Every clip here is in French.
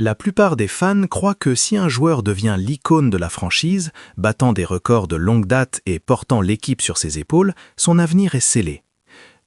La plupart des fans croient que si un joueur devient l'icône de la franchise, battant des records de longue date et portant l'équipe sur ses épaules, son avenir est scellé.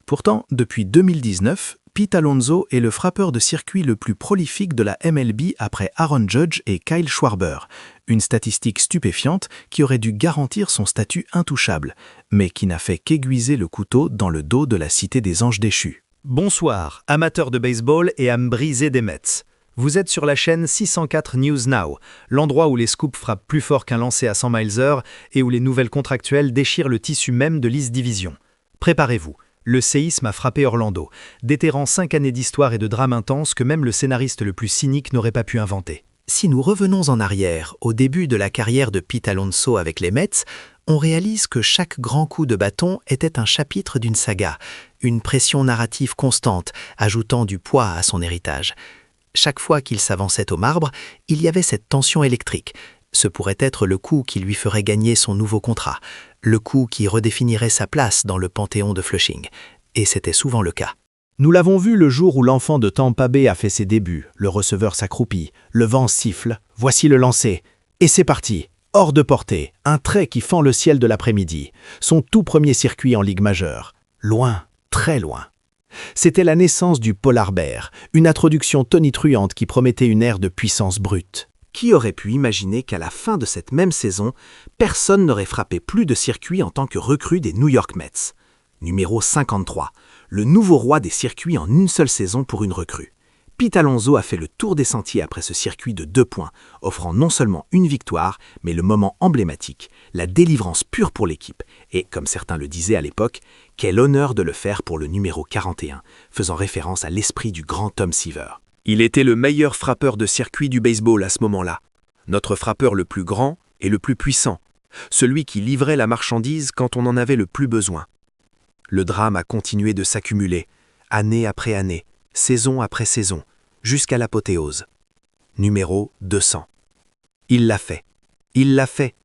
Pourtant, depuis 2019, Pete Alonso est le frappeur de circuit le plus prolifique de la MLB après Aaron Judge et Kyle Schwarber, une statistique stupéfiante qui aurait dû garantir son statut intouchable, mais qui n'a fait qu'aiguiser le couteau dans le dos de la cité des anges déchus. Bonsoir, amateurs de baseball et âmes brisées des Mets. Vous êtes sur la chaîne 604 News Now, l'endroit où les scoops frappent plus fort qu'un lancer à 100 miles/h et où les nouvelles contractuelles déchirent le tissu même de l'East Division. Préparez-vous, le séisme a frappé Orlando, déterrant 5 années d'histoire et de drame intense que même le scénariste le plus cynique n'aurait pas pu inventer. Si nous revenons en arrière, au début de la carrière de Pete Alonso avec les Mets, on réalise que chaque grand coup de bâton était un chapitre d'une saga, une pression narrative constante, ajoutant du poids à son héritage. Chaque fois qu'il s'avançait au marbre, il y avait cette tension électrique. Ce pourrait être le coup qui lui ferait gagner son nouveau contrat, le coup qui redéfinirait sa place dans le panthéon de Flushing. Et c'était souvent le cas. Nous l'avons vu le jour où l'enfant de Tampa Bay a fait ses débuts. Le receveur s'accroupit, le vent siffle, voici le lancer. Et c'est parti, hors de portée, un trait qui fend le ciel de l'après-midi. Son tout premier circuit en Ligue majeure. Loin, très loin. C'était la naissance du Polar Bear, une introduction tonitruante qui promettait une ère de puissance brute. Qui aurait pu imaginer qu'à la fin de cette même saison, personne n'aurait frappé plus de circuits en tant que recrue des New York Mets. Numéro 53, le nouveau roi des circuits en une seule saison pour une recrue. Pete Alonso a fait le tour des sentiers après ce circuit de 2 points, offrant non seulement une victoire, mais le moment emblématique, la délivrance pure pour l'équipe. Et, comme certains le disaient à l'époque, quel honneur de le faire pour le numéro 41, faisant référence à l'esprit du grand Tom Seaver. Il était le meilleur frappeur de circuit du baseball à ce moment-là. Notre frappeur le plus grand et le plus puissant. Celui qui livrait la marchandise quand on en avait le plus besoin. Le drame a continué de s'accumuler, année après année, saison après saison, jusqu'à l'apothéose. Numéro 200. Il l'a fait. Il l'a fait.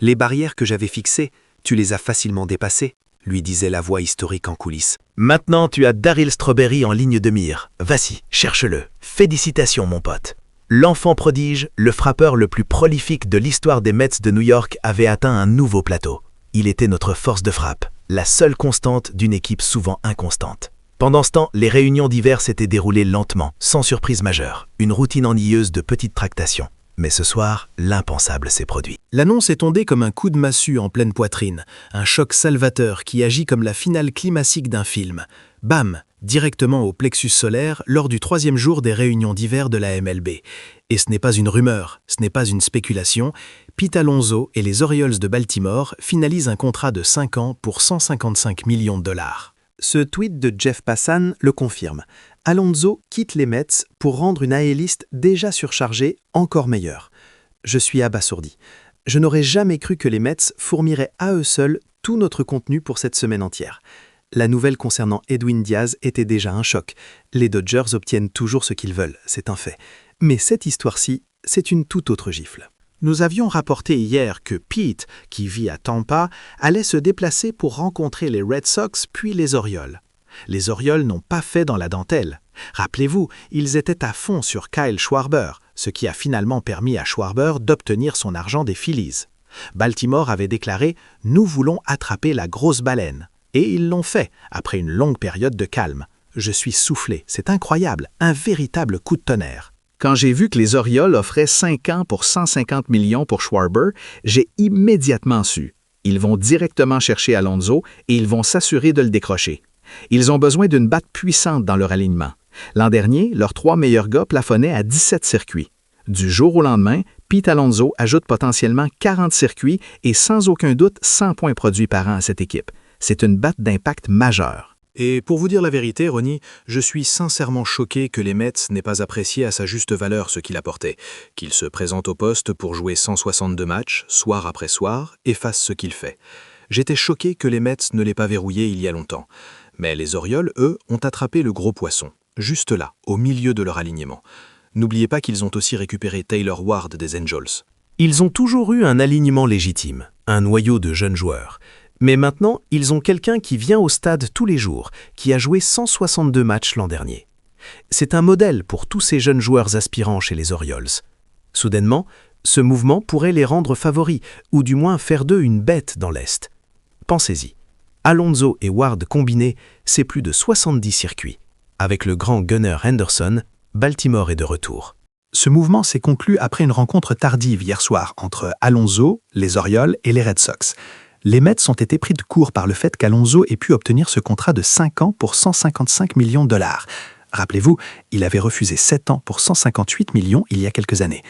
Les barrières que j'avais fixées, tu les as facilement dépassées, lui disait la voix historique en coulisses. Maintenant, tu as Darryl Strawberry en ligne de mire. Vas-y, cherche-le. Félicitations, mon pote. L'enfant prodige, le frappeur le plus prolifique de l'histoire des Mets de New York, avait atteint un nouveau plateau. Il était notre force de frappe, la seule constante d'une équipe souvent inconstante. Pendant ce temps, les réunions d'hiver s'étaient déroulées lentement, sans surprise majeure, une routine ennuyeuse de petites tractations. Mais ce soir, l'impensable s'est produit. L'annonce est tondée comme un coup de massue en pleine poitrine, un choc salvateur qui agit comme la finale climatique d'un film. Bam! Directement au plexus solaire lors du 3e jour des réunions d'hiver de la MLB. Et ce n'est pas une rumeur, ce n'est pas une spéculation. Pete Alonso et les Orioles de Baltimore finalisent un contrat de 5 ans pour 155 millions de dollars. Ce tweet de Jeff Passan le confirme. Alonso quitte les Mets pour rendre une AL-East déjà surchargée encore meilleure. Je suis abasourdi. Je n'aurais jamais cru que les Mets fourniraient à eux seuls tout notre contenu pour cette semaine entière. La nouvelle concernant Edwin Diaz était déjà un choc. Les Dodgers obtiennent toujours ce qu'ils veulent, c'est un fait. Mais cette histoire-ci, c'est une toute autre gifle. Nous avions rapporté hier que Pete, qui vit à Tampa, allait se déplacer pour rencontrer les Red Sox puis les Orioles. Les Orioles n'ont pas fait dans la dentelle. Rappelez-vous, ils étaient à fond sur Kyle Schwarber, ce qui a finalement permis à Schwarber d'obtenir son argent des Phillies. Baltimore avait déclaré « Nous voulons attraper la grosse baleine ». Et ils l'ont fait, après une longue période de calme. Je suis soufflé, c'est incroyable, un véritable coup de tonnerre. Quand j'ai vu que les Orioles offraient 5 ans pour 150 millions pour Schwarber, j'ai immédiatement su. Ils vont directement chercher Alonso et ils vont s'assurer de le décrocher. Ils ont besoin d'une batte puissante dans leur alignement. L'an dernier, leurs 3 meilleurs gars plafonnaient à 17 circuits. Du jour au lendemain, Pete Alonso ajoute potentiellement 40 circuits et sans aucun doute 100 points produits par an à cette équipe. C'est une batte d'impact majeure. Et pour vous dire la vérité, Ronnie, je suis sincèrement choqué que les Mets n'aient pas apprécié à sa juste valeur ce qu'il apportait, qu'il se présente au poste pour jouer 162 matchs, soir après soir, et fasse ce qu'il fait. J'étais choqué que les Mets ne l'aient pas verrouillé il y a longtemps. Mais les Orioles, eux, ont attrapé le gros poisson, juste là, au milieu de leur alignement. N'oubliez pas qu'ils ont aussi récupéré Taylor Ward des Angels. Ils ont toujours eu un alignement légitime, un noyau de jeunes joueurs. Mais maintenant, ils ont quelqu'un qui vient au stade tous les jours, qui a joué 162 matchs l'an dernier. C'est un modèle pour tous ces jeunes joueurs aspirants chez les Orioles. Soudainement, ce mouvement pourrait les rendre favoris, ou du moins faire d'eux une bête dans l'Est. Pensez-y. Alonso et Ward combinés, c'est plus de 70 circuits. Avec le grand Gunnar Henderson, Baltimore est de retour. Ce mouvement s'est conclu après une rencontre tardive hier soir entre Alonso, les Orioles et les Red Sox. Les Mets ont été pris de court par le fait qu'Alonso ait pu obtenir ce contrat de 5 ans pour 155 millions de dollars. Rappelez-vous, il avait refusé 7 ans pour 158 millions il y a quelques années.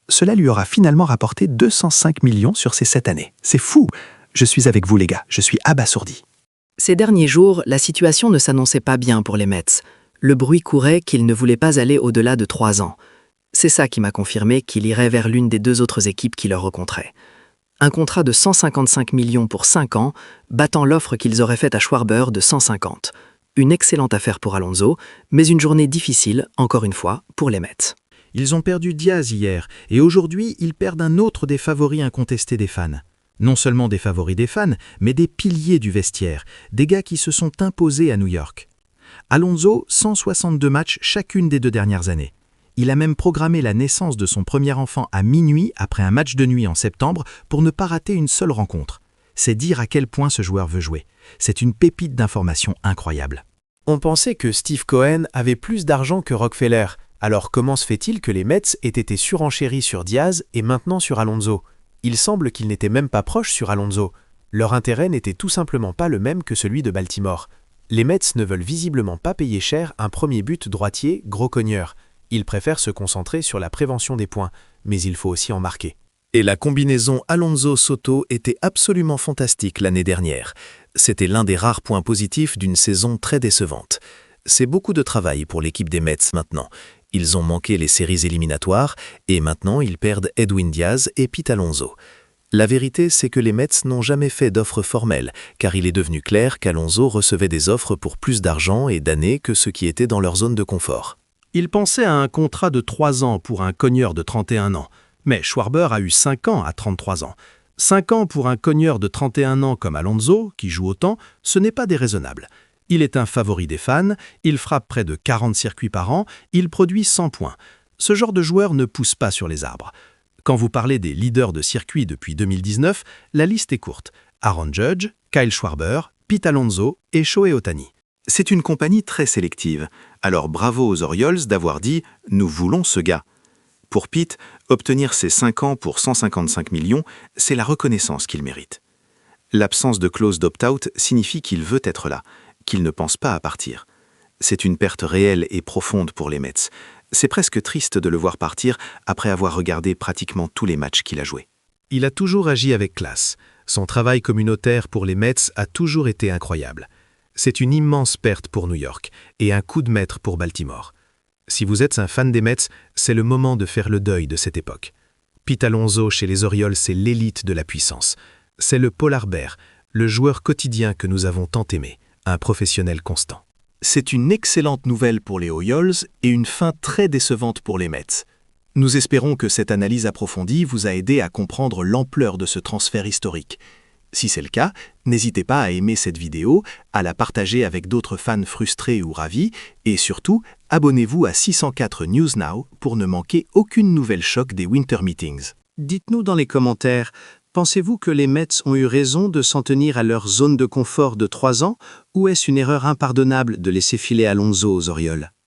Cela lui aura finalement rapporté 205 millions sur ces 7 années. C'est fou! Je suis avec vous les gars, je suis abasourdi. Ces derniers jours, la situation ne s'annonçait pas bien pour les Mets. Le bruit courait qu'ils ne voulaient pas aller au-delà de 3 ans. C'est ça qui m'a confirmé qu'il irait vers l'une des 2 autres équipes qui leur recontrait. Un contrat de 155 millions pour 5 ans, battant l'offre qu'ils auraient faite à Schwarber de 150. Une excellente affaire pour Alonso, mais une journée difficile, encore une fois, pour les Mets. Ils ont perdu Diaz hier, et aujourd'hui, ils perdent un autre des favoris incontestés des fans. Non seulement des favoris des fans, mais des piliers du vestiaire, des gars qui se sont imposés à New York. Alonso, 162 matchs chacune des 2 dernières années. Il a même programmé la naissance de son premier enfant à minuit après un match de nuit en septembre pour ne pas rater une seule rencontre. C'est dire à quel point ce joueur veut jouer. C'est une pépite d'information incroyable. On pensait que Steve Cohen avait plus d'argent que Rockefeller. Alors comment se fait-il que les Mets aient été surenchéris sur Diaz et maintenant sur Alonso? Il semble qu'ils n'étaient même pas proches sur Alonso. Leur intérêt n'était tout simplement pas le même que celui de Baltimore. Les Mets ne veulent visiblement pas payer cher un premier but droitier gros cogneur. Ils préfèrent se concentrer sur la prévention des points, mais il faut aussi en marquer. Et la combinaison Alonso-Soto était absolument fantastique l'année dernière. C'était l'un des rares points positifs d'une saison très décevante. C'est beaucoup de travail pour l'équipe des Mets maintenant. Ils ont manqué les séries éliminatoires et maintenant ils perdent Edwin Diaz et Pete Alonso. La vérité, c'est que les Mets n'ont jamais fait d'offres formelles, car il est devenu clair qu'Alonso recevait des offres pour plus d'argent et d'années que ce qui était dans leur zone de confort. Il pensait à un contrat de 3 ans pour un cogneur de 31 ans. Mais Schwarber a eu 5 ans à 33 ans. 5 ans pour un cogneur de 31 ans comme Alonso, qui joue autant, ce n'est pas déraisonnable. Il est un favori des fans, il frappe près de 40 circuits par an, il produit 100 points. Ce genre de joueur ne pousse pas sur les arbres. Quand vous parlez des leaders de circuit depuis 2019, la liste est courte. Aaron Judge, Kyle Schwarber, Pete Alonso et Shohei Ohtani. C'est une compagnie très sélective, alors bravo aux Orioles d'avoir dit « nous voulons ce gars ». Pour Pete, obtenir ses 5 ans pour 155 millions, c'est la reconnaissance qu'il mérite. L'absence de clause d'opt-out signifie qu'il veut être là, qu'il ne pense pas à partir. C'est une perte réelle et profonde pour les Mets. C'est presque triste de le voir partir après avoir regardé pratiquement tous les matchs qu'il a joués. Il a toujours agi avec classe. Son travail communautaire pour les Mets a toujours été incroyable. C'est une immense perte pour New York et un coup de maître pour Baltimore. Si vous êtes un fan des Mets, c'est le moment de faire le deuil de cette époque. Pete Alonso chez les Orioles, c'est l'élite de la puissance. C'est le polar bear, le joueur quotidien que nous avons tant aimé, un professionnel constant. C'est une excellente nouvelle pour les Orioles et une fin très décevante pour les Mets. Nous espérons que cette analyse approfondie vous a aidé à comprendre l'ampleur de ce transfert historique. Si c'est le cas, n'hésitez pas à aimer cette vidéo, à la partager avec d'autres fans frustrés ou ravis, et surtout, abonnez-vous à 604 News Now pour ne manquer aucune nouvelle choc des Winter Meetings. Dites-nous dans les commentaires, pensez-vous que les Mets ont eu raison de s'en tenir à leur zone de confort de 3 ans, ou est-ce une erreur impardonnable de laisser filer Alonso aux Orioles?